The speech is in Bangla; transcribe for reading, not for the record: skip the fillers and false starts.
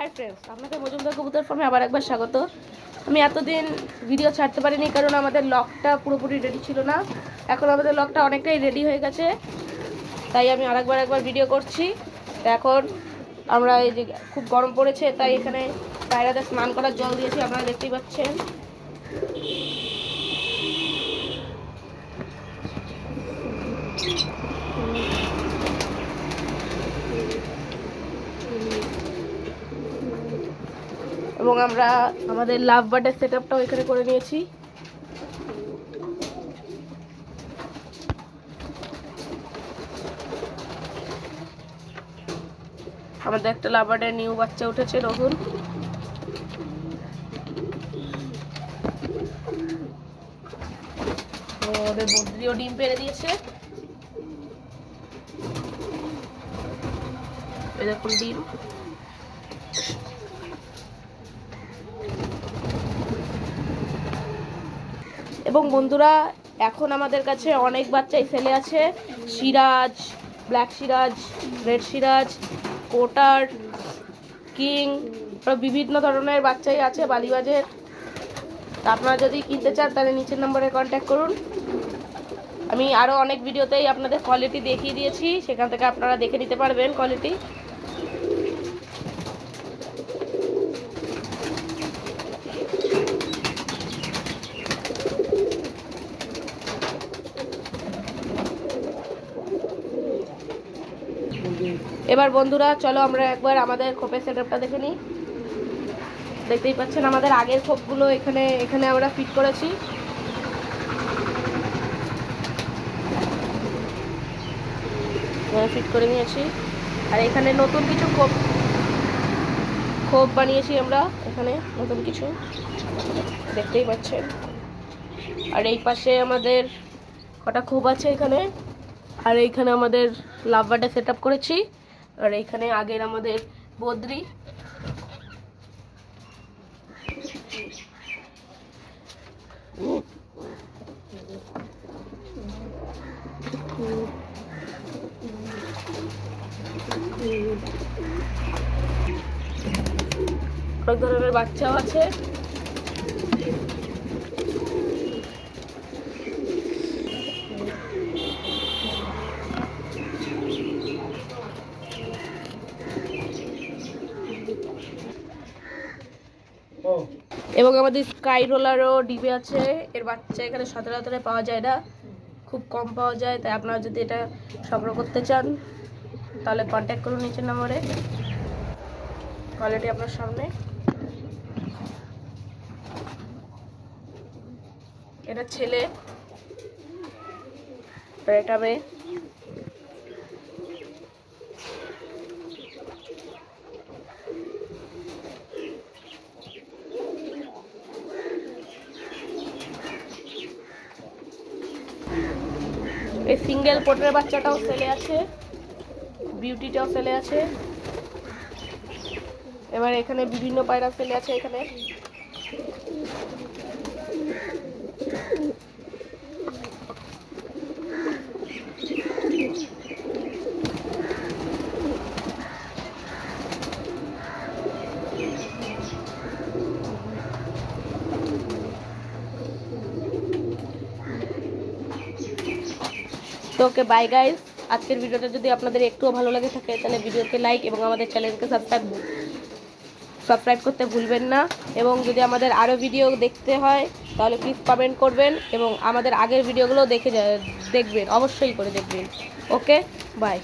হাই ফ্রেন্ডস, আপনাদের মজুমদার কবুতর ফার্মে আবার একবার স্বাগত। আমি এতদিন ভিডিও ছাড়তে পারিনি কারণ আমাদের লকটা পুরোপুরি রেডি ছিল না। এখন আমাদের লকটা অনেকটাই রেডি হয়ে গেছে, তাই আমি আরেকবার ভিডিও করছি। এখন আমরা এই যে খুব গরম পড়েছে, তাই এখানে পায়রাদের স্নান করার জল দিয়েছি, আপনারা দেখতেই পাচ্ছেন। এবং আমরা আমাদের লাভ বার্ডের সেট আপটাও এখানে করে নিয়েছি। আমাদের একটা লাভ বার্ডের নিউ বাচ্চা উঠেছে নতুন। ওদের বদ্রিও ডিম পেড়ে দিয়েছে, এই দেখুন ডিম। এবং বন্ধুরা, এখন আমাদের কাছে অনেক বাচ্চাই ছেলে আছে। সিরাজ, ব্ল্যাক সিরাজ, রেড সিরাজ, কোটার, কিং, বিভিন্ন ধরনের বাচ্চাই আছে বালিবাজের। আপনারা যদি কিনতে চান তাহলে নিচের নম্বরে কন্ট্যাক্ট করুন। আমি আরও অনেক ভিডিওতেই আপনাদের কোয়ালিটি দেখিয়ে দিয়েছি, সেখান থেকে আপনারা দেখে নিতে পারবেন কোয়ালিটি। এবার বন্ধুরা চলো আমরা একবার আমাদের খোপের সেটআপটা দেখে নিই। দেখতেই পাচ্ছেন আমাদের আগের খোপগুলো এখানে আমরা ফিট করেছি। ফিট করে নিয়েছি, আর এখানে নতুন কিছু খোপ বানিয়েছি আমরা, এখানে নতুন কিছু দেখতেই পাচ্ছেন। আর এই পাশে আমাদের কটা খোপ আছে এখানে, আর এইখানে আমাদের লাভ বার্ডের সেট আপ করেছি। আর এইখানে আগের আমাদের বদ্রি। অনেক ধরনের বাচ্চাও আছে। এবং আমাদের স্কাই রোলারও ডিবে আছে। এর বাচ্চা এখানে সচরাচর পাওয়া যায় না, খুব কম পাওয়া যায়। তাই আপনারা যদি এটা সংগ্রহ করতে চান তাহলে কন্ট্যাক্ট করুন নিচের নম্বরে। কোয়ালিটি আপনার সামনে। এটা ছেলে, এটা মেয়ে। এই সিঙ্গেল পোটের বাচ্চাটাও সেলে আছে, বিউটিটাও সেলে আছে। এবার এখানে বিভিন্ন পায়রা সেলে আছে। এখানে তো ওকে, বাই গাইস। আজকের ভিডিওটা যদি আপনাদের একটুও ভালো লাগে থাকে তাহলে ভিডিওকে লাইক এবং আমাদের চ্যানেলকে সাবস্ক্রাইব করতে ভুলবেন না। এবং যদি আমাদের আরও ভিডিও দেখতে হয় তাহলে প্লিজ কমেন্ট করবেন এবং আমাদের আগের ভিডিওগুলো দেখবেন, অবশ্যই করে দেখবেন। ওকে, বাই।